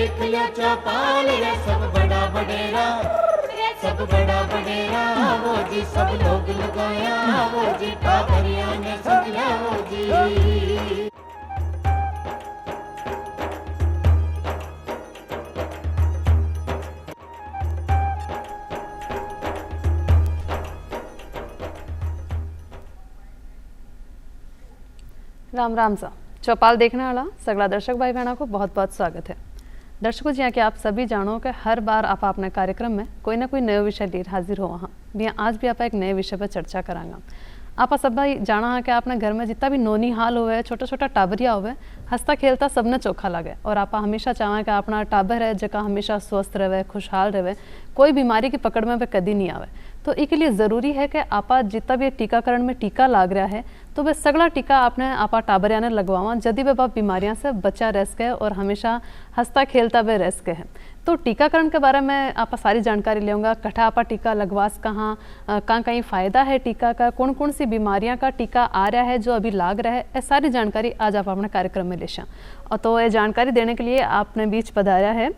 देख लिया चौपाल रे सब बड़ा बडेरा, सब बड़ा बडेरा वो जी सब लोग लगाया वो जी टाबरिया ने समझा वो जी। राम राम सा चौपाल देखने वाला सगला दर्शक भाई बहनों को बहुत बहुत स्वागत है। दर्शकों जी, कि आप सभी जानो कि हर बार आप अपने कार्यक्रम में कोई ना कोई नया विषय लेकर हाजिर हो वहाँ भी आज भी आप एक नए विषय पर चर्चा करांगा। आप सब भाई जाना है कि अपने घर में जितना भी नोनी हाल होवे छोटा छोटा टाबरिया होवे हंसता खेलता सबने चोखा लगे और आप हमेशा चाहें कि अपना टाबर है जगह हमेशा स्वस्थ रहे खुशहाल रहे कोई बीमारी की पकड़ में वे कभी नहीं आवे। तो इसके लिए ज़रूरी है कि आप जितना भी टीकाकरण में टीका लाग रहा है तो वह सगला टीका आपने आपा टाबरिया ने लगवावा जदि वे बाप बीमारियां से बचा रह सके और हमेशा हंसता खेलता वे रह सके है। तो टीकाकरण के बारे में आप सारी जानकारी लेऊंगा, कठा आपा टीका लगवास कहाँ कहीं फ़ायदा है टीका का, कौन कौन सी बीमारियां का टीका आ रहा है जो अभी लाग रहा है, ये सारी जानकारी आज आप अपने कार्यक्रम में लेशा। और तो ये जानकारी देने के लिए आपने बीच पधारा है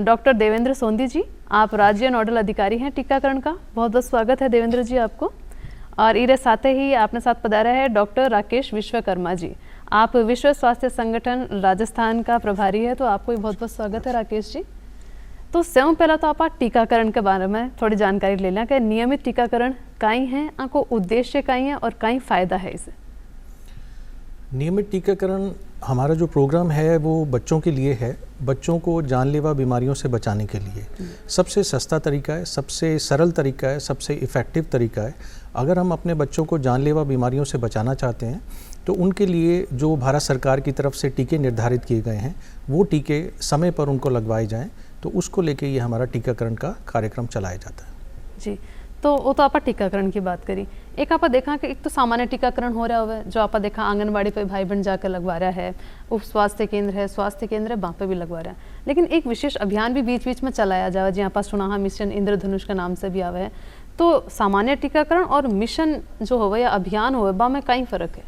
डॉक्टर देवेंद्र सोंदी जी, आप राज्य नोडल अधिकारी हैं टीकाकरण का। बहुत बहुत स्वागत है देवेंद्र जी आपको। और इरे साथ ही आपने साथ पधारा है डॉक्टर राकेश विश्वकर्मा जी, आप विश्व स्वास्थ्य संगठन राजस्थान का प्रभारी है, तो आपको भी बहुत बहुत स्वागत है राकेश जी। तो सबसे पहला तो आप टीकाकरण के बारे में थोड़ी जानकारी ले लें कि नियमित टीकाकरण कहीं है, आपको उद्देश्य कहीं है और कहीं फ़ायदा है इसे। नियमित टीकाकरण हमारा जो प्रोग्राम है वो बच्चों के लिए है, बच्चों को जानलेवा बीमारियों से बचाने के लिए सबसे सस्ता तरीका है, सबसे सरल तरीका है, सबसे इफ़ेक्टिव तरीका है। अगर हम अपने बच्चों को जानलेवा बीमारियों से बचाना चाहते हैं तो उनके लिए जो भारत सरकार की तरफ से टीके निर्धारित किए गए हैं वो टीके समय पर उनको लगवाए जाएं, तो उसको लेके ये हमारा टीकाकरण का कार्यक्रम चलाया जाता है जी। तो वो तो आप टीकाकरण की बात करी, एक आप देखा कि एक तो सामान्य टीकाकरण हो रहा हुआ जो आप देखा आंगनबाड़ी पे भाई बहन जाकर लगवा रहा है, उप स्वास्थ्य केंद्र है वहाँ पे भी लगवा रहा है, लेकिन एक विशेष अभियान भी बीच बीच में चलाया जाए जी आप सुना मिशन इंद्रधनुष के नाम से भी आवे है। तो सामान्य टीकाकरण और मिशन जो हो या अभियान हो बा में कई फ़र्क है?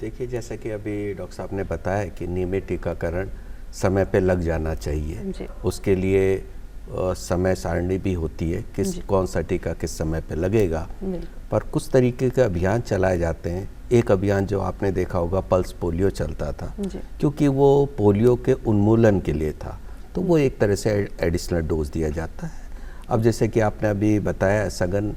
देखिए, जैसा कि अभी डॉक्टर साहब ने बताया कि नियमित टीकाकरण समय पे लग जाना चाहिए, उसके लिए समय सारणी भी होती है किस कौन सा टीका किस समय पे लगेगा, पर कुछ तरीके के अभियान चलाए जाते हैं। एक अभियान जो आपने देखा होगा पल्स पोलियो चलता था, क्योंकि वो पोलियो के उन्मूलन के लिए था, तो वो एक तरह से एडिशनल डोज दिया जाता है। अब जैसे कि आपने अभी बताया सघन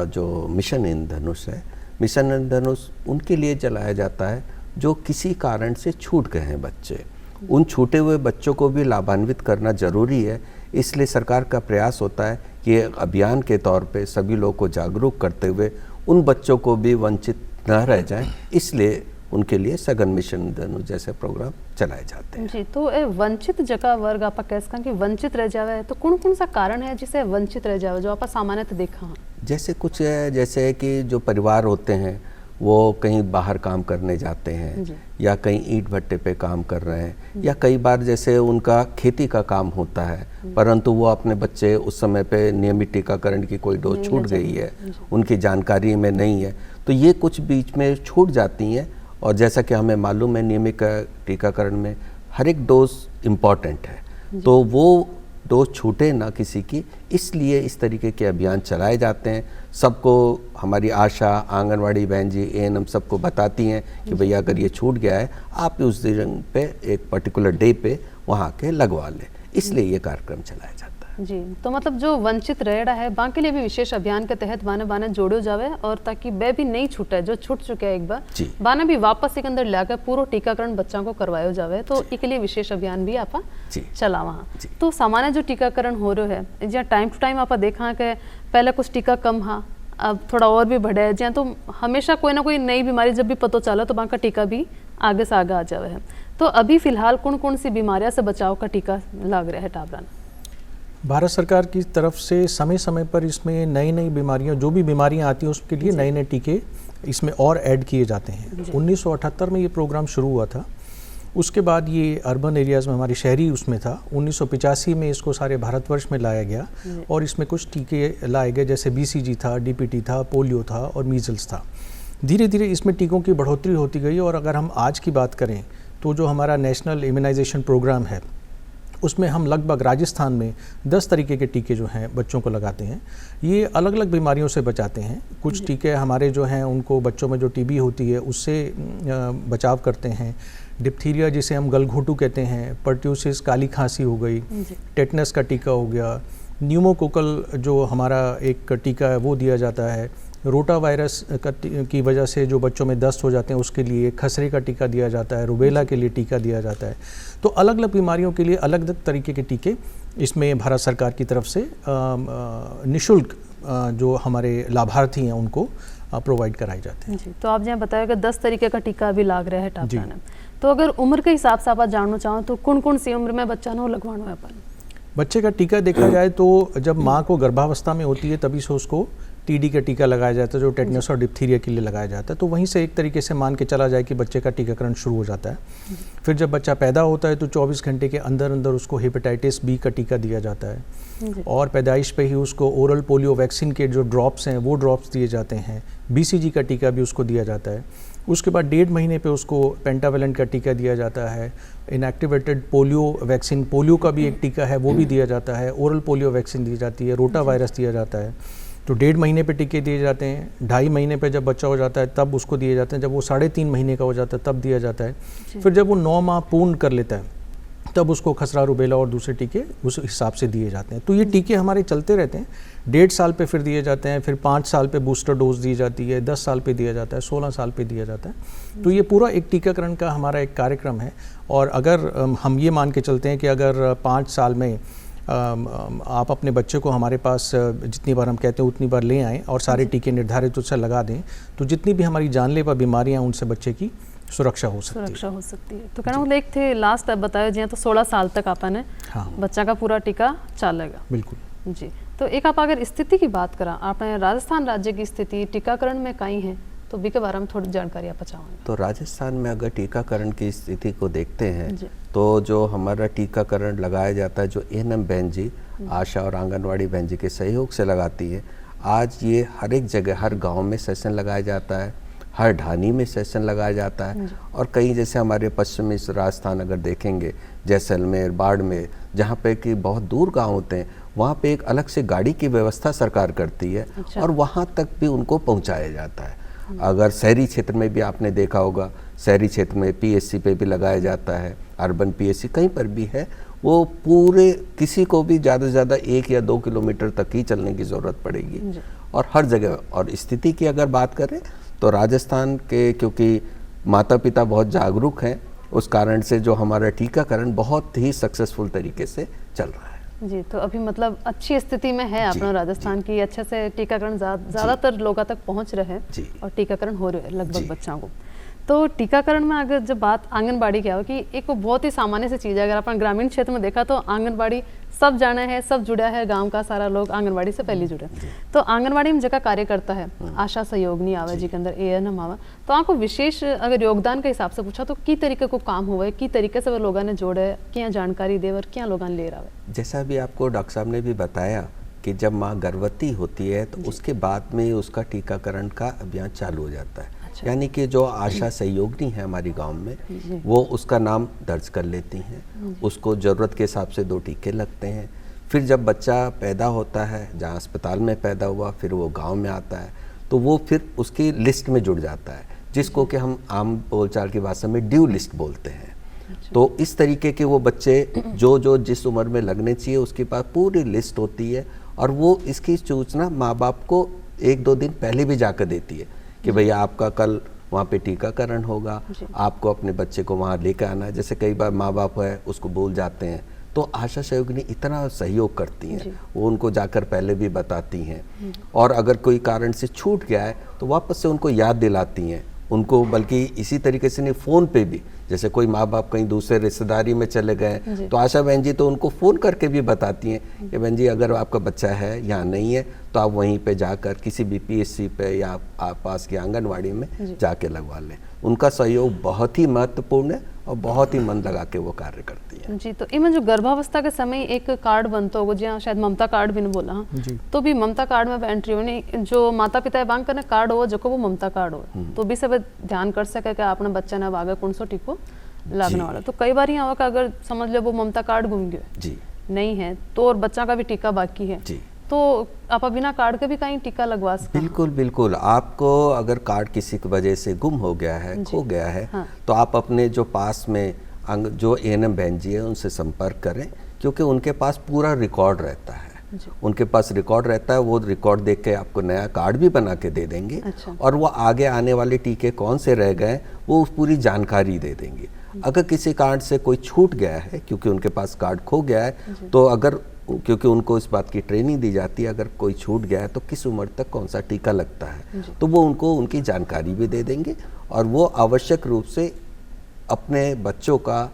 जो मिशन इंद्रधनुष है, मिशन इंद्रधनुष उनके लिए चलाया जाता है जो किसी कारण से छूट गए हैं बच्चे, उन छूटे हुए बच्चों को भी लाभान्वित करना जरूरी है। इसलिए सरकार का प्रयास होता है कि अभियान के तौर पे सभी लोगों को जागरूक करते हुए उन बच्चों को भी वंचित न रह जाएं, इसलिए उनके लिए सघन मिशन इंद्रधनुष जैसे प्रोग्राम चलाए जाते हैं जी। तो वंचित जगह वर्ग आप कह सकें कि वंचित रह जावे, तो कौन कौन सा कारण है जिसे वंचित रह जावे जो आप सामान्यतः देखा? जैसे कुछ है, जैसे कि जो परिवार होते हैं वो कहीं बाहर काम करने जाते हैं या कहीं ईंट भट्टे पे काम कर रहे हैं, या कई बार जैसे उनका खेती का काम होता है परंतु वो अपने बच्चे उस समय पे नियमित टीकाकरण की कोई डोज छूट गई है, उनकी जानकारी में नहीं है, तो ये कुछ बीच में छूट जाती हैं। और जैसा कि हमें मालूम है नियमित टीकाकरण में हर एक डोज इम्पॉर्टेंट है, तो वो डोज छूटे ना किसी की, इसलिए इस तरीके के अभियान चलाए जाते हैं। सबको हमारी आशा आंगनवाड़ी बहन जी एएनएम सबको बताती हैं कि भैया अगर ये छूट गया है आप उस दिन पे एक पर्टिकुलर डे पे वहाँ के लगवा लें, इसलिए ये कार्यक्रम चलाया जाता है जी। तो मतलब जो वंचित रह रहा है बाकी लिए भी विशेष अभियान के तहत बाने बाने जोड़ो जावे और ताकि वे भी नहीं छूटे, जो छूट चुके हैं एक बार बाने भी वापस एक अंदर लाकर पूरा टीकाकरण बच्चों को करवाया जावे, तो इसके लिए विशेष अभियान भी आप चला वहाँ। तो सामान्य जो टीकाकरण हो रहा है जहाँ टाइम टू टाइम आप देखा कि पहले कुछ टीका कम हाँ अब थोड़ा और भी बढ़े जहाँ, तो हमेशा कोई ना कोई नई बीमारी जब भी पता चला तो वहाँ का टीका भी आगे से आगे आ जावे है। तो अभी फिलहाल कौन कौन सी बीमारियां से बचाव का टीका लग रहा है टाबरा? भारत सरकार की तरफ से समय समय पर इसमें नई नई बीमारियां, जो भी बीमारियां आती हैं उसके लिए नए नए टीके इसमें और ऐड किए जाते हैं। 1978 में ये प्रोग्राम शुरू हुआ था, उसके बाद ये अर्बन एरियाज़ में हमारी शहरी उसमें था। 1985 में इसको सारे भारतवर्ष में लाया गया और इसमें कुछ टीके लाए गए, जैसे BCG था, DPT था, पोलियो था और मीजल्स था। धीरे धीरे इसमें टीकों की बढ़ोतरी होती गई और अगर हम आज की बात करें तो जो हमारा नेशनल इम्यूनाइजेशन प्रोग्राम है उसमें हम लगभग राजस्थान में 10 तरीके के टीके जो हैं बच्चों को लगाते हैं। ये अलग अलग बीमारियों से बचाते हैं। कुछ टीके हमारे जो हैं उनको बच्चों में जो टीबी होती है उससे बचाव करते हैं। डिप्थीरिया जिसे हम गलघोटू कहते हैं, पर्ट्यूसिस काली खांसी हो गई, टेटनस का टीका हो गया, न्यूमोकोकल जो हमारा एक टीका है वो दिया जाता है। रोटा वायरस की वजह से जो बच्चों में दस्त हो जाते हैं उसके लिए खसरे का टीका दिया जाता है। रुबेला के लिए टीका दिया जाता है। तो अलग अलग बीमारियों के लिए अलग अलग तरीके के टीके इसमें भारत सरकार की तरफ से निःशुल्क जो हमारे लाभार्थी हैं उनको प्रोवाइड कराए जाते हैं। जी, तो आप जहाँ बताया कि 10 तरीके का टीका भी लाग रहा है टापरा में, तो अगर उम्र के हिसाब से आप जानना चाहो तो कौन कौन सी उम्र में बच्चा ना लगवाना है अपन? बच्चे का टीका देखा जाए तो जब माँ को गर्भावस्था में होती है तभी से उसको टीडी का टीका लगाया जाता है जो टेटनस और डिप्थीरिया के लिए लगाया जाता है। तो वहीं से एक तरीके से मान के चला जाए कि बच्चे का टीकाकरण शुरू हो जाता है। फिर जब बच्चा पैदा होता है तो 24 घंटे के अंदर अंदर उसको हेपेटाइटिस बी का टीका दिया जाता है और पैदाइश पे ही उसको ओरल पोलियो वैक्सीन के जो ड्रॉप्स हैं वो ड्रॉप्स दिए जाते हैं। BCG का टीका भी उसको दिया जाता है। उसके बाद 1.5 महीने पे उसको पेंटावेलेंट का टीका दिया जाता है। इनएक्टिवेटेड पोलियो वैक्सीन, पोलियो का भी एक टीका है वो भी दिया जाता है। ओरल पोलियो वैक्सीन दी जाती है। रोटा वायरस दिया जाता है। तो 1.5 महीने पे टीके दिए जाते हैं। 2.5 महीने पे जब बच्चा हो जाता है तब उसको दिए जाते हैं। जब वो 3.5 महीने का हो जाता है तब दिया जाता है। फिर जब वो 9 माह पूर्ण कर लेता है तब उसको खसरा, रुबेला और दूसरे टीके उस हिसाब से दिए जाते हैं। तो ये टीके हमारे चलते रहते हैं। 1.5 साल पे फिर दिए जाते हैं। फिर 5 साल पे बूस्टर डोज दी जाती है। 10 साल पे दिया जाता है। 16 साल पे दिया जाता है। तो ये पूरा एक टीकाकरण का हमारा एक कार्यक्रम है। और अगर हम ये मान के चलते हैं कि अगर 5 साल में आप अपने बच्चे को हमारे पास जितनी बार हम कहते हैं उतनी बार ले आएँ और सारे टीके निर्धारित उससे लगा दें तो जितनी भी हमारी जानलेवा बीमारियां उनसे बच्चे की सुरक्षा हो सकती है। तो कहना मतलब एक थे लास्ट अब बताया जी तो 16 साल तक आपने बच्चा का पूरा टीका चलेगा। बिल्कुल जी। तो एक आप अगर स्थिति की बात करा, आपने राजस्थान राज्य की स्थिति टीकाकरण में कहीं है तो भी के बारे में थोड़ी जानकारी आप चाहेंगे? तो राजस्थान में अगर टीकाकरण की स्थिति को देखते हैं तो जो हमारा टीकाकरण लगाया जाता है, जो ANM बहन जी आशा और आंगनवाड़ी बहन जी के सहयोग से लगाती है, आज ये हर एक जगह हर गांव में सेशन लगाया जाता है, हर ढानी में सेशन लगाया जाता है। और कहीं जैसे हमारे पश्चिमी राजस्थान अगर देखेंगे, जैसलमेर, बाड़मेर, जहाँ पे कि बहुत दूर गांव होते हैं, वहाँ पे एक अलग से गाड़ी की व्यवस्था सरकार करती है और वहाँ तक भी उनको पहुँचाया जाता है। अगर शहरी क्षेत्र में भी आपने देखा होगा, शहरी क्षेत्र में PSC पे भी लगाया जाता है, अर्बन PSC कहीं पर भी है, वो पूरे किसी को भी ज़्यादा से ज़्यादा 1 या 2 किलोमीटर तक ही चलने की ज़रूरत पड़ेगी और हर जगह। और स्थिति की अगर बात करें तो राजस्थान के क्योंकि माता पिता बहुत जागरूक हैं, उस कारण से जो हमारा टीकाकरण बहुत ही सक्सेसफुल तरीके से चल रहा है। जी, तो अभी मतलब अच्छी स्थिति में है अपना राजस्थान की, अच्छे से टीकाकरण ज़्यादातर लोगों तक पहुंच रहे हैं और टीकाकरण हो रहे हैं लगभग बच्चों को। तो टीकाकरण में अगर जब बात आंगनबाड़ी की हो कि एक बहुत ही सामान्य सी चीज़ है, अगर अपन ग्रामीण क्षेत्र में देखा तो आंगनबाड़ी सब जाना है, सब जुड़ा है, गांव का सारा लोग आंगनबाड़ी से पहले जुड़े। तो आंगनबाड़ी में जगह कार्य करता है आशा सहयोगनी आवे जी के अंदर ANM आवा, तो आपको विशेष अगर योगदान के हिसाब से पूछा तो की तरीके को काम हुआ है, की तरीके से वो लोगों ने जोड़े, क्या जानकारी दे और क्या लोगों ले रहा है? जैसा भी आपको डॉक्टर साहब ने भी बताया कि जब माँ गर्भवती होती है तो उसके बाद में उसका टीकाकरण का अभियान चालू हो जाता है। यानी कि जो आशा सहयोगिनी है हमारी गांव में, वो उसका नाम दर्ज कर लेती हैं, उसको ज़रूरत के हिसाब से 2 टीके लगते हैं। फिर जब बच्चा पैदा होता है, जहाँ अस्पताल में पैदा हुआ, फिर वो गांव में आता है तो वो फिर उसकी लिस्ट में जुड़ जाता है, जिसको कि हम आम बोलचाल की भाषा में ड्यू लिस्ट बोलते हैं। तो इस तरीके के वो बच्चे जो जिस उम्र में लगने चाहिए उसके पास पूरी लिस्ट होती है और वो इसकी सूचना माँ बाप को 1-2 दिन पहले भी जाकर देती है कि भैया आपका कल वहाँ पे टीकाकरण होगा, आपको अपने बच्चे को वहाँ लेकर आना है। जैसे कई बार माँ बाप है उसको भूल जाते हैं तो आशा सहयोगिनी इतना सहयोग करती हैं, वो उनको जाकर पहले भी बताती हैं और अगर कोई कारण से छूट गया है तो वापस से उनको याद दिलाती हैं उनको। बल्कि इसी तरीके से नहीं, फ़ोन पे भी, जैसे कोई माँ बाप कहीं दूसरे रिश्तेदारी में चले गए तो आशा बहन जी तो उनको फ़ोन करके भी बताती हैं कि बहन जी अगर आपका बच्चा है या नहीं है तो आप वहीं पे जाकर किसी भी PSC पे या आप पास की आंगनवाड़ी में जाके लगवा लें। उनका सहयोग बहुत ही महत्वपूर्ण है और बहुत ही मन लगा के वो कार्य करती है। जी, तो इनमें जो गर्भावस्था के समय एक कार्ड बनता होगा, जी शायद ममता कार्ड भी ने बोला, तो भी ममता कार्ड में एंट्री होनी, जो माता पिता बांग करने कार्ड हो जो को वो ममता कार्ड हो, तो भी सब ध्यान कर सके कि आपने बच्चा ने आगे कौन सो टीको लगने वाला। तो कई बार यहाँ का अगर समझ लो वो ममता कार्ड घूम गए जी नहीं है तो, और बच्चा का भी टीका बाकी है जी, तो आप बिना कार्ड के भी कहीं टीका लगवा सकते हैं? बिल्कुल बिल्कुल। आपको अगर कार्ड किसी की वजह से गुम हो गया है, खो गया है, हाँ। तो आप अपने जो पास में जो एएनएम बहन जी है उनसे संपर्क करें, क्योंकि उनके पास पूरा रिकॉर्ड रहता है। उनके पास रिकॉर्ड रहता है, वो रिकॉर्ड देख के आपको नया कार्ड भी बना के दे देंगे। अच्छा। और वो आगे आने वाले टीके कौन से रह गए वो पूरी जानकारी दे देंगे। अगर किसी कार्ड से कोई छूट गया है, क्योंकि उनके पास कार्ड खो गया है, तो अगर, क्योंकि उनको इस बात की ट्रेनिंग दी जाती है, अगर कोई छूट गया है तो किस उम्र तक कौन सा टीका लगता है, तो वो उनको उनकी जानकारी भी दे देंगे। और वो आवश्यक रूप से अपने बच्चों का,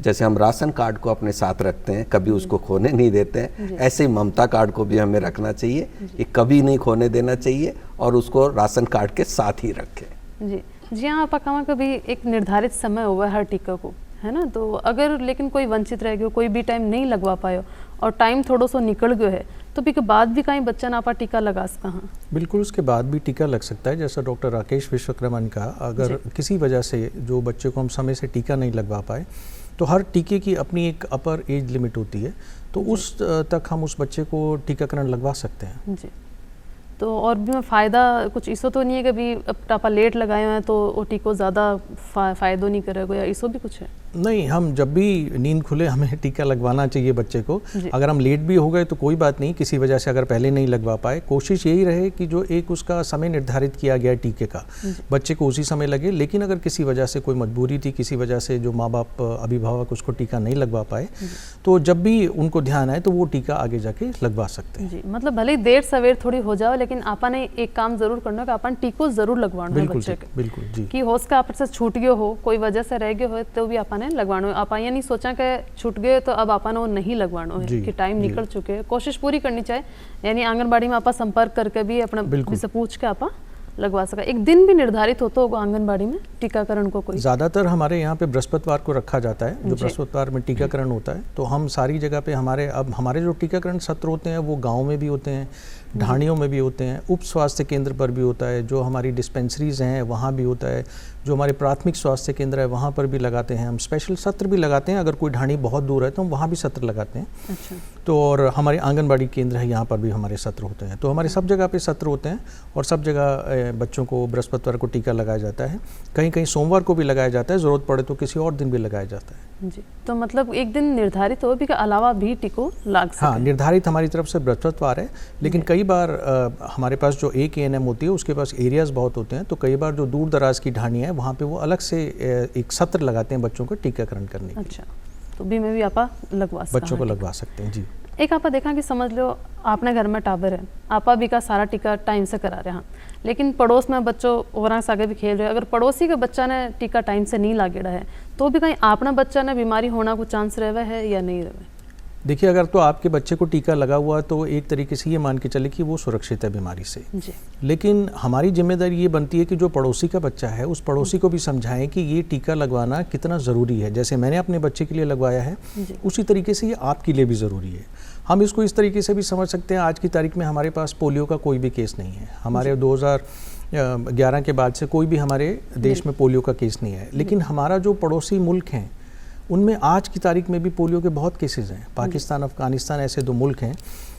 जैसे हम राशन कार्ड को अपने साथ रखते हैं, कभी उसको खोने नहीं देते हैं, ऐसे ही ममता कार्ड को भी हमें रखना चाहिए, ये कभी नहीं खोने देना चाहिए, और उसको राशन कार्ड के साथ ही रखें। जी जी हाँ, आप कहाँ कभी एक निर्धारित समय हुआ है हर टीका को, है ना, तो अगर लेकिन कोई वंचित रह गयो, कोई भी टाइम नहीं लगवा पायो और टाइम थोड़ो सो निकल गयो है, तो भी के बाद भी कहीं बच्चा ना आप टीका लगा सका? हाँ बिल्कुल, उसके बाद भी टीका लग सकता है। जैसा डॉक्टर राकेश विश्वकर्मा ने कहा, अगर किसी वजह से जो बच्चे को हम समय से टीका नहीं लगवा पाए, तो हर टीके की अपनी एक अपर एज लिमिट होती है, तो उस तक हम उस बच्चे को टीकाकरण लगवा सकते हैं। जी, तो और भी फ़ायदा कुछ इसो तो नहीं है कि भी अब टापा लेट लगाए हुए हैं तो वो टीको ज़्यादा फ़ायदो नहीं करेगा, या इसो भी कुछ है? नहीं, हम जब भी नींद खुले हमें टीका लगवाना चाहिए बच्चे को। अगर हम लेट भी हो गए तो कोई बात नहीं, किसी वजह से अगर पहले नहीं लगवा पाए, कोशिश यही रहे कि जो एक उसका समय निर्धारित किया गया टीके का, बच्चे को उसी समय लगे। लेकिन अगर किसी वजह से कोई मजबूरी थी, किसी वजह से जो माँ बाप अभिभावक उसको टीका नहीं लगवा पाए, तो जब भी उनको ध्यान आए तो वो टीका आगे जाके लगवा सकते हैं। जी, मतलब भले ही देर सवेर थोड़ी हो जाओ, लेकिन आपा ने एक काम जरूर करना कि अपन टीको जरूर लगवाना है बच्चे के। बिल्कुल जी, कि हो सका आप से छूट गयो हो, कोई वजह से रह गयो हो, तो भी आपा ने लगवाना है। आपा ये नहीं सोचा कि छूट गए तो अब आपा ने वो नहीं लगवाना है, कि टाइम निकल चुके हैं। कोशिश पूरी करनी चाहिए, यानी आंगनबाड़ी में आपा संपर्क करके भी अपना से पूछ के आपा लगवा सका। एक दिन भी निर्धारित होता होगा आंगनबाड़ी में टीकाकरण को? कोई ज़्यादातर हमारे यहाँ पे बृहस्पतिवार को रखा जाता है, जो बृहस्पतिवार में टीकाकरण होता है। तो हम सारी जगह पे हमारे जो टीकाकरण सत्र होते हैं वो गांव में भी होते हैं, ढाणियों में भी होते हैं, उप स्वास्थ्य केंद्र पर भी होता है, जो हमारी डिस्पेंसरीज हैं वहाँ भी होता है, जो हमारे प्राथमिक स्वास्थ्य केंद्र है वहाँ पर भी लगाते हैं। हम स्पेशल सत्र भी लगाते हैं, अगर कोई ढाणी बहुत दूर है तो हम वहाँ भी सत्र लगाते हैं। अच्छा। तो और हमारे आंगनबाड़ी केंद्र है, यहाँ पर भी हमारे सत्र होते हैं। तो हमारे सब जगह पे सत्र होते हैं, और सब जगह बच्चों को बृहस्पतिवार को टीका लगाया जाता है। कहीं कहीं सोमवार को भी लगाया जाता है, ज़रूरत पड़े तो किसी और दिन भी लगाया जाता है। जी, तो मतलब एक दिन निर्धारित हो भी के अलावा भी टीको लाग सके? हाँ, निर्धारित हमारी तरफ से बृहस्पतिवार है, लेकिन कई बार हमारे पास जो एक एएनएम होती है उसके पास एरियाज़ बहुत होते हैं, तो कई बार जो दूर दराज की ढाणियाँ हैं वहाँ पे वो अलग से एक सत्र लगाते हैं बच्चों को टीकाकरण करने के लिए। अच्छा, तो भी में भी आपा लगवा सकते बच्चों को लगवा सकते हैं। जी, एक आपा देखा कि समझ लो आपने घर में टावर है, आपा भी का सारा टीका टाइम से करा रहे हैं, लेकिन पड़ोस में बच्चों और आगे भी खेल रहे हैं, अगर पड़ोसी के बच्चा ने टीका टाइम से नहीं लागेड़ा है तो भी कहीं अपना बच्चा ने बीमारी होना को चांस रहे है या नहीं रहे? देखिए, अगर तो आपके बच्चे को टीका लगा हुआ तो एक तरीके से ये मान के चले कि वो सुरक्षित है बीमारी से। जी। लेकिन हमारी जिम्मेदारी ये बनती है कि जो पड़ोसी का बच्चा है उस पड़ोसी को भी समझाएं कि ये टीका लगवाना कितना ज़रूरी है। जैसे मैंने अपने बच्चे के लिए लगवाया है, उसी तरीके से ये आपके लिए भी ज़रूरी है। हम इसको इस तरीके से भी समझ सकते हैं, आज की तारीख में हमारे पास पोलियो का कोई भी केस नहीं है। हमारे 2011 के बाद से कोई भी हमारे देश में पोलियो का केस नहीं है। लेकिन हमारा जो पड़ोसी मुल्क हैं उनमें आज की तारीख में भी पोलियो के बहुत केसेस हैं। पाकिस्तान, अफगानिस्तान ऐसे 2 मुल्क हैं,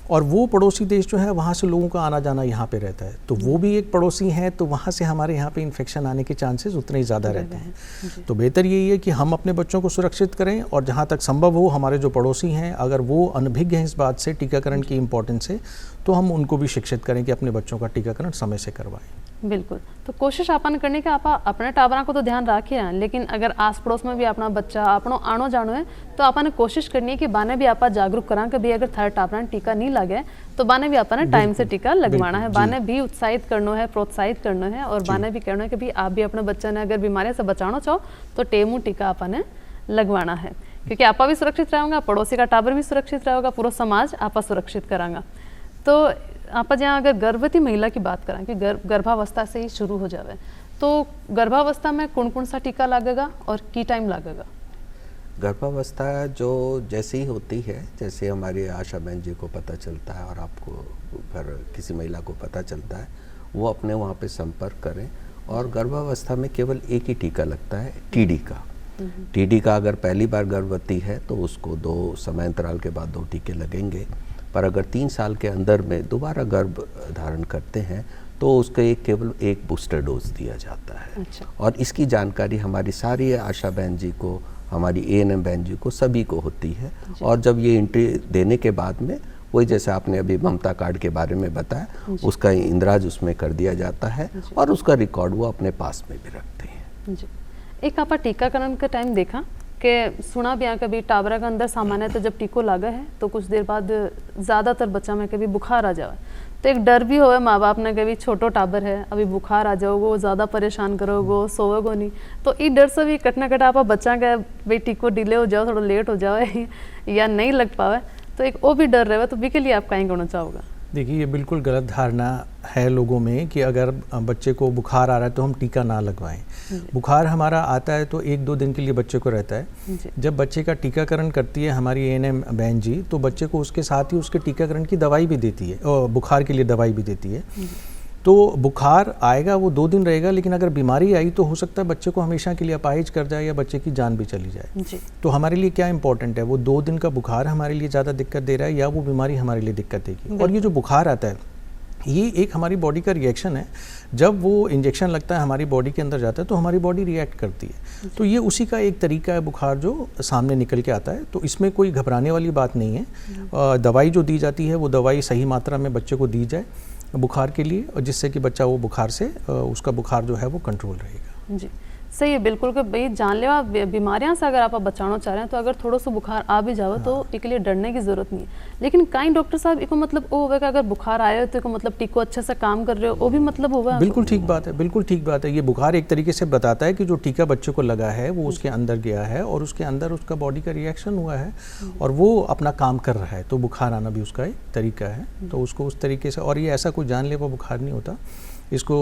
और वो पड़ोसी देश जो है वहाँ से लोगों का आना जाना यहाँ पे रहता है, तो वो भी एक पड़ोसी हैं, तो वहाँ से हमारे यहाँ पे इन्फेक्शन आने के चांसेस उतने ही ज़्यादा रहते हैं। तो बेहतर यही है कि हम अपने बच्चों को सुरक्षित करें, और जहाँ तक संभव हो हमारे जो पड़ोसी हैं अगर वो अनभिज्ञ हैं इस बात से टीकाकरण की इम्पोर्टेंस से, तो हम उनको भी शिक्षित करें कि अपने बच्चों का टीकाकरण समय से करवाएं। बिल्कुल, तो कोशिश अपन करने के आप अपने टाबरा को तो ध्यान रखे हैं, लेकिन अगर आस पड़ोस में भी अपना बच्चा अपनो आनो जानो है तो अपन कोशिश करनी है कि बाने भी आप जागरूक करा कि भाई अगर थारे टाबरा टीका नहीं लगे तो बाने भी अपन टाइम से टीका लगवाना है, बाने भी उत्साहित करना है, प्रोत्साहित करना है, और बाने भी कहना है कि भाई आप भी अपने बच्चे ने अगर बीमारी से बचाना चाहो तो टेमू टीका अपन लगवाना है, क्योंकि आपा भी सुरक्षित रहेगा, पड़ोसी का टाबर भी सुरक्षित रहेगा, पूरा समाज आपा सुरक्षित करांगा। तो आप जहाँ अगर गर्भवती महिला की बात करें कि गर्भावस्था से ही शुरू हो जावे, तो गर्भावस्था में कौन कौन सा टीका लगेगा और की टाइम लगेगा? गर्भावस्था जो जैसे ही होती है, जैसे हमारी आशा बहन जी को पता चलता है और आपको घर किसी महिला को पता चलता है, वो अपने वहाँ पे संपर्क करें। और गर्भावस्था में केवल एक ही टीका लगता है, टीडी का। टीडी का अगर पहली बार गर्भवती है तो उसको 2 समय अंतराल के बाद 2 टीके लगेंगे, पर अगर 3 साल के अंदर में दोबारा गर्भ धारण करते हैं तो उसका केवल 1 बूस्टर डोज दिया जाता है। अच्छा। और इसकी जानकारी हमारी सारी आशा बहन जी को, हमारी ANM बहन जी को, सभी को होती है। और जब ये एंट्री देने के बाद में वही जैसे आपने अभी ममता कार्ड के बारे में बताया, उसका इंद्राज उसमें कर दिया जाता है और उसका रिकॉर्ड वो अपने पास में भी रखते हैं। जी। एक आप टीकाकरण का टाइम देखा कि सुना भी कभी टावरा के अंदर सामान्य तो जब टीको लगा है तो कुछ देर बाद ज़्यादातर बच्चा में कभी बुखार आ जाए, तो एक डर भी होवे माँ बाप ने कभी छोटो टाबर है अभी बुखार आ जाओगो, ज़्यादा परेशान करोगो, सोओगो नहीं, तो इस डर से भी कट ना कट आप बच्चा का भाई टीको डिले हो जाओ, थोड़ा लेट हो जाए या नहीं लग पावे, तो एक वो भी डर रहे, तो भी के लिए आप कहीं करना चाहोगे? देखिए, ये बिल्कुल गलत धारणा है लोगों में कि अगर बच्चे को बुखार आ रहा है तो हम टीका ना लगवाएं। बुखार हमारा आता है तो 1-2 दिन के लिए बच्चे को रहता है। जब बच्चे का टीकाकरण करती है हमारी ANM बहन जी, तो बच्चे को उसके साथ ही उसके टीकाकरण की दवाई भी देती है और बुखार के लिए दवाई भी देती है। तो बुखार आएगा, वो 2 दिन रहेगा, लेकिन अगर बीमारी आई तो हो सकता है बच्चे को हमेशा के लिए अपाहिज कर जाए या बच्चे की जान भी चली जाए। जी। तो हमारे लिए क्या इंपॉर्टेंट है, वो 2 दिन का बुखार हमारे लिए ज़्यादा दिक्कत दे रहा है या वो बीमारी हमारे लिए दिक्कत देगी। और ये जो बुखार आता है ये एक हमारी बॉडी का रिएक्शन है। जब वो इंजेक्शन लगता है हमारी बॉडी के अंदर जाता है तो हमारी बॉडी रिएक्ट करती है। तो ये उसी का एक तरीका है बुखार जो सामने निकल के आता है। तो इसमें कोई घबराने वाली बात नहीं है। दवाई जो दी जाती है वो दवाई सही मात्रा में बच्चे को दी जाए बुखार के लिए, और जिससे कि बच्चा वो बुखार से उसका बुखार जो है वो कंट्रोल रहेगा। जी, सही है बिल्कुल कि भाई जानलेवा बीमारियां से अगर आप बचाना चाह रहे हैं तो अगर थोड़ा सा बुखार आ भी जाओ तो इसके लिए डरने की जरूरत नहीं है। लेकिन कई डॉक्टर साहब इको मतलब वो होगा कि अगर बुखार आया हो तो इको मतलब टीको अच्छे से काम कर रहे हो, वो भी मतलब होगा? बिल्कुल ठीक बात है, बिल्कुल ठीक बात है। ये बुखार एक तरीके से बताता है कि जो टीका बच्चे को लगा है वो उसके अंदर गया है और उसके अंदर उसका बॉडी का रिएक्शन हुआ है और वो अपना काम कर रहा है। तो बुखार आना भी उसका एक तरीका है, तो उसको उस तरीके से, और ये ऐसा कोई जानलेवा बुखार नहीं होता। इसको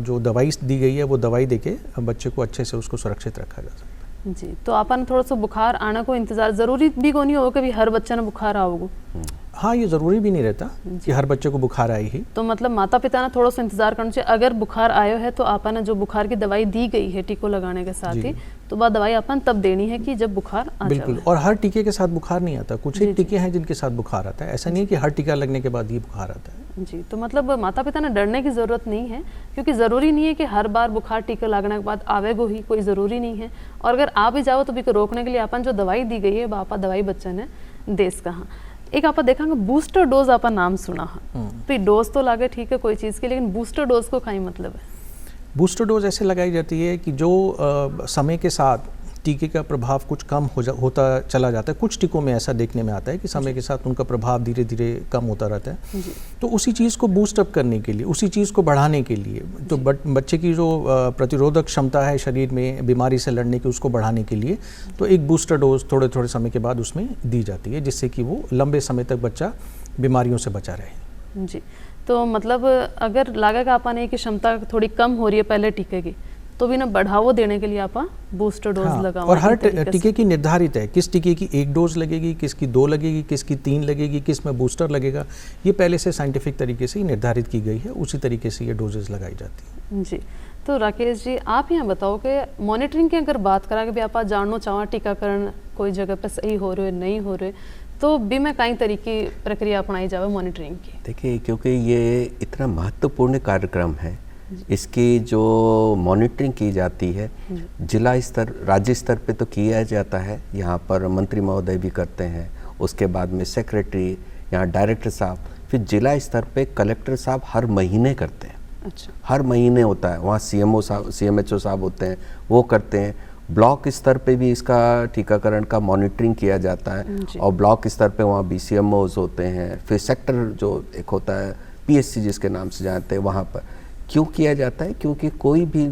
जो दवाई दी गई है वो दवाई देके बच्चे को अच्छे से उसको सुरक्षित रखा जा सकता है। जी, तो अपन थोड़ा सा बुखार आने को इंतजार जरूरी भी को नहीं होगा कभी हर बच्चे ने बुखार आओगे? हाँ, ये ज़रूरी भी नहीं रहता कि हर बच्चे को बुखार आए ही। तो मतलब माता पिता ने थोड़ा सा इंतजार करना चाहिए। अगर बुखार आयो है तो आपने जो बुखार की दवाई दी गई है टीको लगाने के साथ ही, तो वह दवाई अपन तब देनी है कि जब बुखार आ जाए। बिल्कुल, और हर टीके के साथ बुखार नहीं आता। कुछ एक टीके हैं जिनके साथ बुखार आता है, ऐसा नहीं है कि हर टीका लगने के बाद ही बुखार आता है। जी, तो मतलब माता पिता ने डरने की ज़रूरत नहीं है, क्योंकि ज़रूरी नहीं है कि हर बार बुखार टीका लगने के बाद आवेगो ही, कोई ज़रूरी नहीं है। और अगर आ भी जाओ तो भी को रोकने के लिए अपन जो दवाई दी गई है बापा दवाई बच्चे ने देश कहाँ। एक आप देखा बूस्टर डोज आप नाम सुना है, तो डोज तो लगे ठीक है कोई चीज़ की, लेकिन बूस्टर डोज को कहीं मतलब है? बूस्टर डोज ऐसे लगाई जाती है कि जो समय के साथ टीके का प्रभाव कुछ कम होता चला जाता है। कुछ टीकों में ऐसा देखने में आता है कि समय के साथ उनका प्रभाव धीरे धीरे कम होता रहता है। तो उसी चीज़ को बूस्ट अप करने के लिए, उसी चीज़ को बढ़ाने के लिए, तो बच्चे की जो प्रतिरोधक क्षमता है शरीर में बीमारी से लड़ने की, उसको बढ़ाने के लिए तो एक बूस्टर डोज थोड़े थोड़े समय के बाद उसमें दी जाती है, जिससे कि वो लंबे समय तक बच्चा बीमारियों से बचा रहे। जी, तो मतलब अगर लागेगा आपने की क्षमता थोड़ी कम हो रही है पहले टीके की, तो भी ना बढ़ावो देने के लिए आप बूस्टर डोज लगाओ। और हर टीके की निर्धारित है, किस टीके की 1 डोज लगेगी, किसकी 2 लगेगी, किसकी 3 लगेगी, किस में बूस्टर लगेगा, ये पहले से साइंटिफिक तरीके से ही निर्धारित की गई है। उसी तरीके से ये डोजेस लगाई जाती है। जी, तो राकेश जी आप यहाँ बताओ कि मॉनिटरिंग की अगर बात करा कि भी आप जानना चाहो टीकाकरण कोई जगह पर सही हो रहे नहीं हो रहे, तो भी में कई तरीके प्रक्रिया अपनाई जाए मॉनिटरिंग की? देखिए, क्योंकि ये इतना महत्वपूर्ण कार्यक्रम है, इसकी जो मॉनिटरिंग की जाती है जिला स्तर राज्य स्तर पे तो किया जाता है, यहाँ पर मंत्री महोदय भी करते हैं, उसके बाद में सेक्रेटरी, यहाँ डायरेक्टर साहब, फिर जिला स्तर पे कलेक्टर साहब हर महीने करते हैं। अच्छा, हर महीने होता है, वहाँ CMO साहब CMHO साहब होते हैं, वो करते हैं। ब्लॉक स्तर पे भी इसका टीकाकरण का मॉनिटरिंग किया जाता है और ब्लॉक स्तर पे वहाँ BCMOs होते हैं। फिर सेक्टर जो एक होता है PSC जिसके नाम से जानते हैं, वहाँ पर क्यों किया जाता है? क्योंकि कोई भी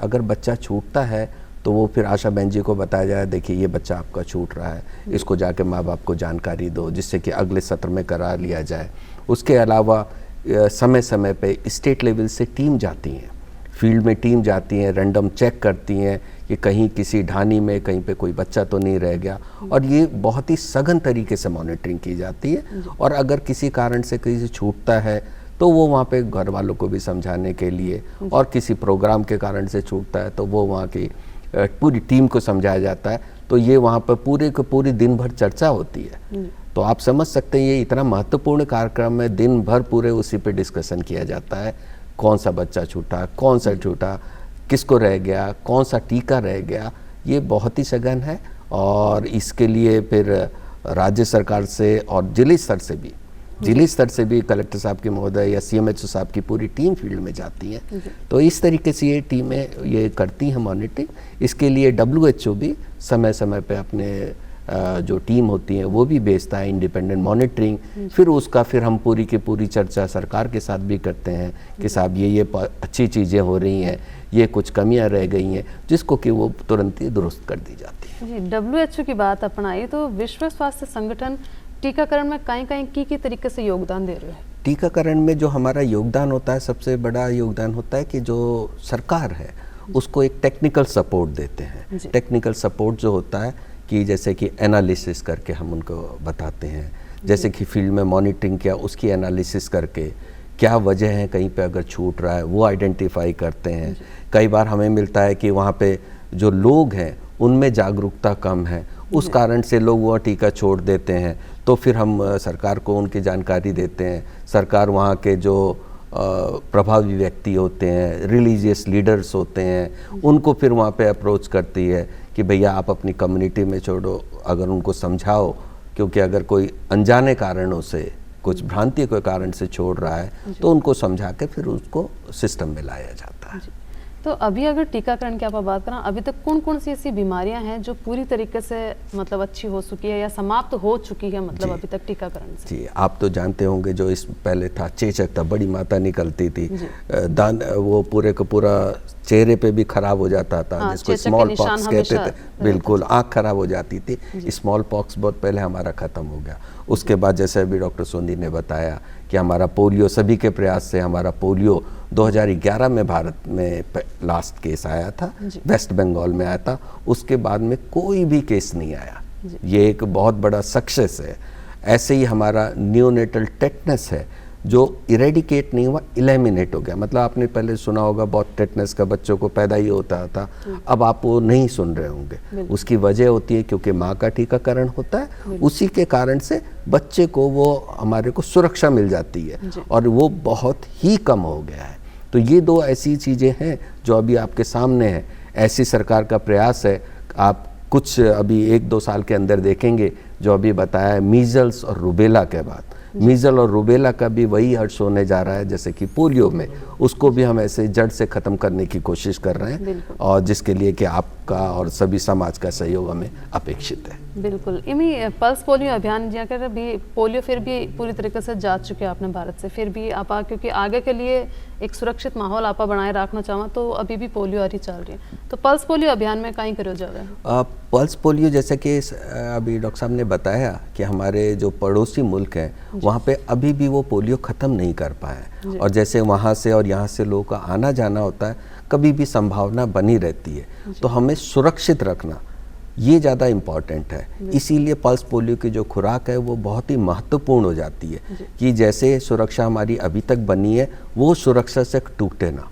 अगर बच्चा छूटता है तो वो फिर आशा बहन जी को बताया जाए, देखिए ये बच्चा आपका छूट रहा है, इसको जाके माँ बाप को जानकारी दो, जिससे कि अगले सत्र में करा लिया जाए। उसके अलावा समय समय पे स्टेट लेवल से टीम जाती हैं, फील्ड में टीम जाती हैं, रैंडम चेक करती हैं कि कहीं किसी ढानी में कहीं पे कोई बच्चा तो नहीं रह गया, और ये बहुत ही सघन तरीके से मॉनिटरिंग की जाती है। और अगर किसी कारण से किसी छूटता है तो वो वहाँ पे घर वालों को भी समझाने के लिए, और किसी प्रोग्राम के कारण से छूटता है तो वो वहाँ की पूरी टीम को समझाया जाता है, तो ये वहाँ पर पूरे को पूरी दिन भर चर्चा होती है। तो आप समझ सकते हैं ये इतना महत्वपूर्ण कार्यक्रम है, दिन भर पूरे उसी पे डिस्कशन किया जाता है, कौन सा बच्चा छूटा, कौन सा छूटा, किसको रह गया, कौन सा टीका रह गया, ये बहुत ही सघन है। और इसके लिए फिर राज्य सरकार से और जिले स्तर से भी कलेक्टर साहब के महोदय या CMHO साहब की पूरी टीम फील्ड में जाती है। तो इस तरीके से ये टीमें ये करती हैं मॉनिटरिंग। इसके लिए WHO भी समय समय पे अपने जो टीम होती है वो भी भेजता है इंडिपेंडेंट मॉनिटरिंग। फिर हम पूरी की पूरी चर्चा सरकार के साथ भी करते हैं कि साहब ये अच्छी चीज़ें हो रही हैं, ये कुछ कमियां रह गई हैं, जिसको कि वो तुरंत ही दुरुस्त कर दी जाती है। जी, WHO की बात अपनाई तो विश्व स्वास्थ्य संगठन टीकाकरण में कहीं की तरीके से योगदान दे रहे हैं? टीकाकरण में जो हमारा योगदान होता है, सबसे बड़ा योगदान होता है कि जो सरकार है उसको एक टेक्निकल सपोर्ट देते हैं। टेक्निकल सपोर्ट जो होता है कि जैसे कि एनालिसिस करके हम उनको बताते हैं, जैसे कि फील्ड में मॉनिटरिंग किया उसकी एनालिसिस करके क्या वजह है कहीं पे अगर छूट रहा है वो आइडेंटिफाई करते हैं। कई बार हमें मिलता है कि वहाँ पे जो लोग हैं उनमें जागरूकता कम है, उस कारण से लोग वो टीका छोड़ देते हैं, तो फिर हम सरकार को उनकी जानकारी देते हैं। सरकार वहाँ के जो प्रभावी व्यक्ति होते हैं, रिलीजियस लीडर्स होते हैं, उनको फिर वहाँ पे अप्रोच करती है कि भैया आप अपनी कम्युनिटी में छोड़ो, अगर उनको समझाओ, क्योंकि अगर कोई अनजाने कारणों से कुछ भ्रांति के कारण से छोड़ रहा है तो उनको समझा के फिर उसको सिस्टम में लाया जाता है। तो अभी अगर टीकाकरण की आप बात करें, अभी तक कौन से ऐसी बीमारियां हैं जो पूरी तरीके से मतलब अच्छी हो चुकी है या समाप्त हो चुकी है, मतलब अभी तक टीकाकरण से? जी, आप तो जानते होंगे जो इस पहले था चेचक था, बड़ी माता निकलती थी, वो पूरे का पूरा चेहरे पे भी खराब हो जाता था, जिसको स्मॉल पॉक्स कहते थे, बिल्कुल आँख खराब हो जाती थी। स्मॉल पॉक्स बहुत पहले हमारा ख़त्म हो गया। उसके बाद जैसे अभी डॉक्टर सोंदी ने बताया कि हमारा पोलियो, सभी के प्रयास से हमारा पोलियो 2011 में भारत में लास्ट केस आया था, वेस्ट बंगाल में आया था, उसके बाद में कोई भी केस नहीं आया। ये एक बहुत बड़ा सक्सेस है। ऐसे ही हमारा न्यूनेटल टेटनस है जो इरेडिकेट नहीं हुआ, इलेमिनेट हो गया। मतलब आपने पहले सुना होगा बहुत टेटनस का बच्चों को पैदा ही होता था, अब आप वो नहीं सुन रहे होंगे। उसकी वजह होती है क्योंकि माँ का टीकाकरण होता है, उसी के कारण से बच्चे को वो हमारे को सुरक्षा मिल जाती है और वो बहुत ही कम हो गया है। तो ये दो ऐसी चीज़ें हैं जो अभी आपके सामने हैं। ऐसी सरकार का प्रयास है, आप कुछ अभी 1-2 साल के अंदर देखेंगे जो अभी बताया है मीजल्स और रूबेला के बाद, मीजल और रूबेला का भी वही हर्ष होने जा रहा है जैसे कि पोलियो में, उसको भी हम ऐसे जड़ से ख़त्म करने की कोशिश कर रहे हैं, और जिसके लिए कि आपका और सभी समाज का सहयोग हमें अपेक्षित है। बिल्कुल। इमी पल्स पोलियो अभियान जाकर भी पोलियो फिर भी पूरी तरीके से जा चुके हैं आपने भारत से, फिर भी आप क्योंकि आगे के लिए एक सुरक्षित माहौल आप बनाए रखना चाहो तो अभी भी पोलियो आ रही चल रही है, तो पल्स पोलियो अभियान में कहीं करो जावे? पल्स पोलियो जैसे कि अभी डॉक्टर साहब ने बताया कि हमारे जो पड़ोसी मुल्क हैं वहाँ पे अभी भी वो पोलियो ख़त्म नहीं कर पाए, और जैसे वहाँ से और यहाँ से लोगों का आना जाना होता है, कभी भी संभावना बनी रहती है, तो हमें सुरक्षित रखना ये ज़्यादा इम्पॉर्टेंट है। इसीलिए पल्स पोलियो की जो खुराक है वो बहुत ही महत्वपूर्ण हो जाती है कि जैसे सुरक्षा हमारी अभी तक बनी है वो सुरक्षा से टूटे ना।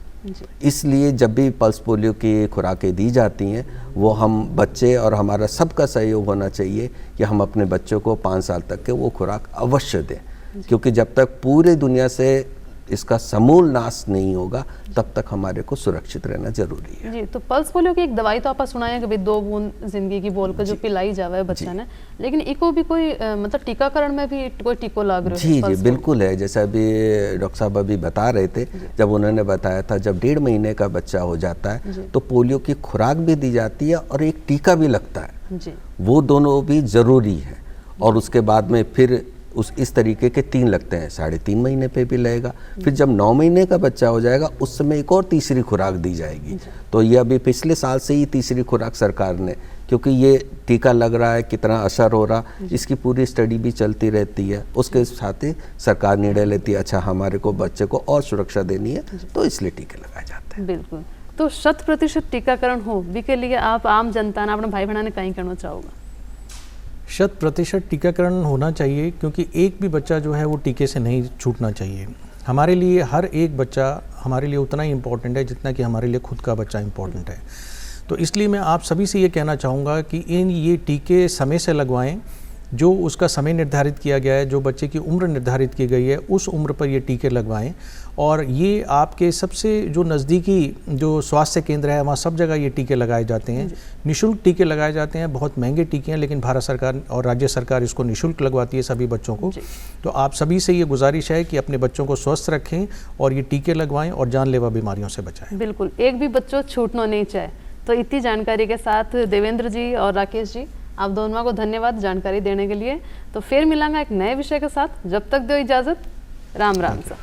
इसलिए जब भी पल्स पोलियो की खुराकें दी जाती हैं वो हम बच्चे और हमारा सबका सहयोग होना चाहिए कि हम अपने बच्चों को 5 साल तक के वो खुराक अवश्य दें, क्योंकि जब तक पूरे दुनिया से इसका समूल नाश नहीं होगा तब तक हमारे को सुरक्षित रहना जरूरी है। जी, तो पल्स पोलियो की एक दवाई तो आप सुना है कि भाई 2 बूंद जिंदगी की बोल कर जो पिलाई जावे बच्चा ने, लेकिन इको भी कोई मतलब टीकाकरण में भी कोई टीको लाग रहा है? जी बिल्कुल है। जैसे अभी डॉक्टर साहब अभी बता रहे थे, जब उन्होंने बताया था जब 1.5 महीने का बच्चा हो जाता है तो पोलियो की खुराक भी दी जाती है और एक टीका भी लगता है, वो दोनों भी जरूरी है। और उसके बाद में फिर इस तरीके के 3 लगते हैं, 3.5 महीने पे भी लगेगा। फिर जब 9 महीने का बच्चा हो जाएगा उस समय एक और तीसरी खुराक दी जाएगी। तो ये अभी पिछले साल से ही तीसरी खुराक सरकार ने, क्योंकि ये टीका लग रहा है, कितना असर हो रहा, इसकी पूरी स्टडी भी चलती रहती है, उसके साथ ही सरकार निर्णय लेती है अच्छा हमारे को बच्चे को और सुरक्षा देनी है तो इसलिए टीके लगाए जाते हैं। बिल्कुल। तो 100% टीकाकरण हो भी के लिए आप आम जनता ने अपने भाई बहना ने कहीं करना चाहोगा? 100% टीकाकरण होना चाहिए, क्योंकि एक भी बच्चा जो है वो टीके से नहीं छूटना चाहिए। हमारे लिए हर एक बच्चा हमारे लिए उतना ही इम्पोर्टेंट है जितना कि हमारे लिए खुद का बच्चा इम्पोर्टेंट है। तो इसलिए मैं आप सभी से ये कहना चाहूँगा कि ये टीके समय से लगवाएं, जो उसका समय निर्धारित किया गया है, जो बच्चे की उम्र निर्धारित की गई है उस उम्र पर ये टीके लगवाएं। और ये आपके सबसे जो नज़दीकी जो स्वास्थ्य केंद्र है वहाँ सब जगह ये टीके लगाए जाते हैं, निःशुल्क टीके लगाए जाते हैं। बहुत महंगे टीके हैं लेकिन भारत सरकार और राज्य सरकार इसको निःशुल्क लगवाती है सभी बच्चों को। तो आप सभी से ये गुजारिश है कि अपने बच्चों को स्वस्थ रखें और ये टीके लगवाएं और जानलेवा बीमारियों से बचाएं। बिल्कुल, एक भी बच्चों छूटना नहीं चाहे। तो इतनी जानकारी के साथ देवेंद्र जी और राकेश जी, आप दोनों को धन्यवाद जानकारी देने के लिए। तो फिर मिलांगा एक नए विषय के साथ, जब तक दो इजाज़त, राम राम सा।